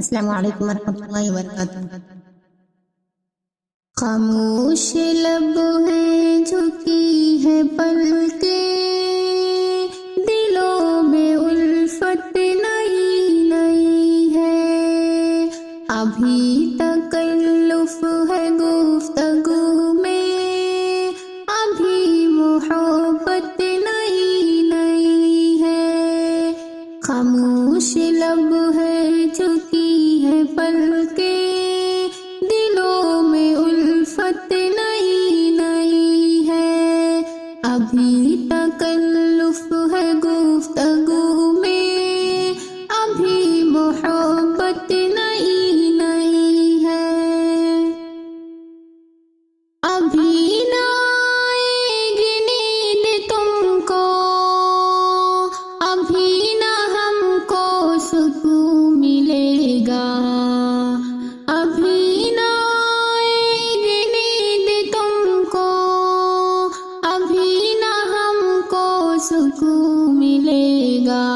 السلام علیکم ورحمۃ اللہ وبرکاتہ۔ خاموش لب ہے جھکی ہے پلکیں، دلوں میں الفت نئی نئی ہے، ابھی تکلف ہے گفتگو میں، ابھی محبت نئی نئی ہے۔ خاموش لب ہے جھکی ہے پلکیں، دلوں میں الفت نئی نئی ہے، ابھی تکلف ہے گفتگو میں، ابھی محبت نئی نئی ہے۔ ابھی نہ آئے گی نیند تم کو، ابھی نہ ہم کو سکون ملے گا، ابھی نہ آئے گی نیند تم کو، ابھی نہ ہم کو سکون ملے گا،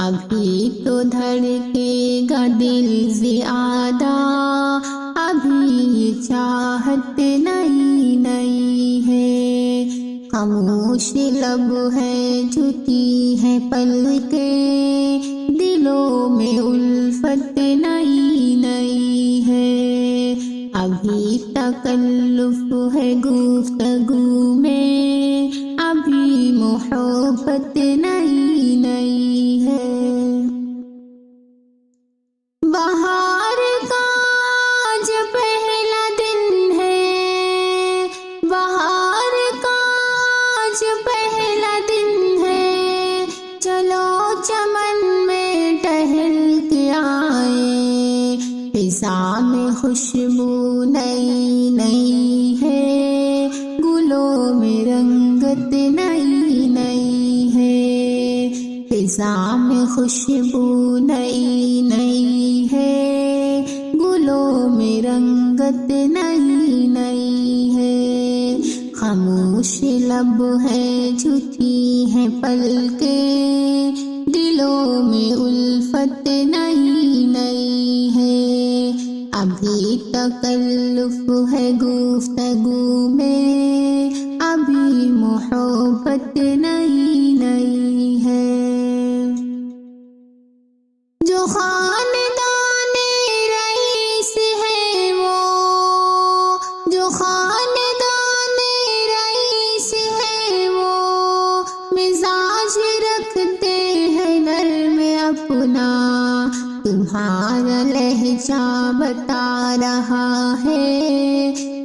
ابھی تو دھڑکے گا دل زیادہ، ابھی چاہت نئی نئی ہے۔ خاموش لب ہے جھکی ہے پلکیں، دلوں میں الفت نئی نئی ہے، ابھی تکلف ہے گفتگو میں، ابھی محبت نئی نئی ہے۔ بہار کا آج پہلا دن ہے، بہار کا آج پہلا دن ہے، چلو چمن میں ٹہل کے آئے، فضا میں خوشبو نئی نئی ہے، گلوں میں رنگت نئی نئی ہے، فضا میں خوشبو نئی نئی ہے، گلوں میں رنگت نئی نئی ہے۔ خاموش لب ہے جھکی ہے پلکیں، دلوں میں الفت نئی نئی ہے، ابھی تکلف ہے گفتگو میں، ابھی محبت نئی نئی ہے۔ جو خاندان رئیس ہے وہ، جو خاندان رئیس ہے وہ، مزاج رکھتے ہیں نرم اپنا، تمہارا لہجہ بتا رہا ہے،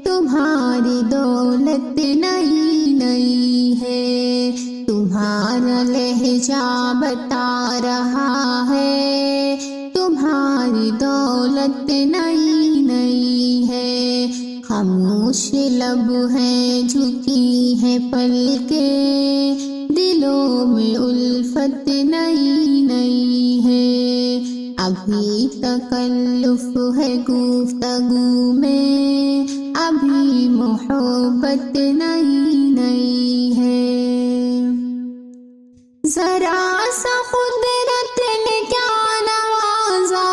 تمہاری دولت نئی نئی ہے، تمہارا لہجہ بتا رہا ہے، تمہاری دولت نئی نئی ہے۔ خاموش لب ہے جھکی ہے پلکیں، دلوں میں الفت نئی نئی ہے، ابھی تکلف ہے گفتگو میں، ابھی محبت نئی نئی ہے۔ ذرا سا قدرت نے کیا نوازا،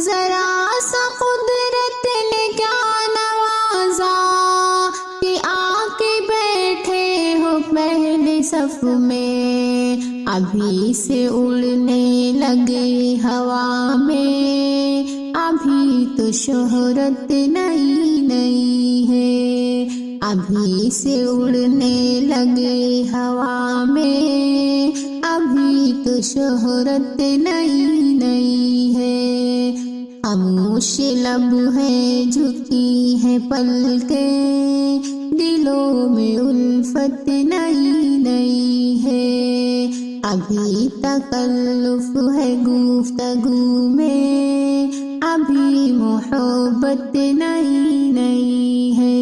ذرا سا قدرت نے کیا نوازا، کہ آ کے بیٹھے ہو پہلے صف میں، ابھی سے اڑنے لگے ہوا میں، ابھی تو شہرت نئی نئی ہے، ابھی سے اڑنے لگے ہوا میں، ابھی تو شہرت نئی نئی ہے۔ خاموش لب ہے جھکی ہے پلکیں، دلوں میں الفت نئی نئی ہے، ابھی تکلف ہے گفتگو میں، ابھی محبت نئی نئی ہے۔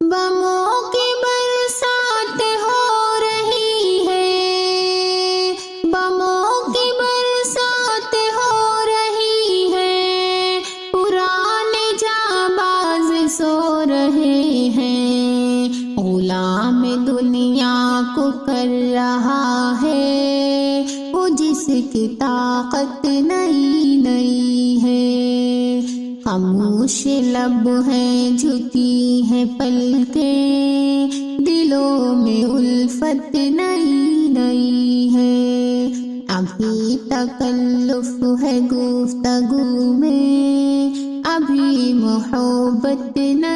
بموں کی برسات ہو رہی ہے، بموں کی برسات ہو رہی ہے، پرانے جانباز سو رہے ہیں، غلام دنیا کو کر رہا ہے، وہ جس اس کی طاقت نئی نئی ہے، خاموش لب ہیں جھکی ہیں پلکیں، دلوں میں الفت نئی نئی ہے، ابھی تکلف ہے گفتگو میں، ابھی محبت نئی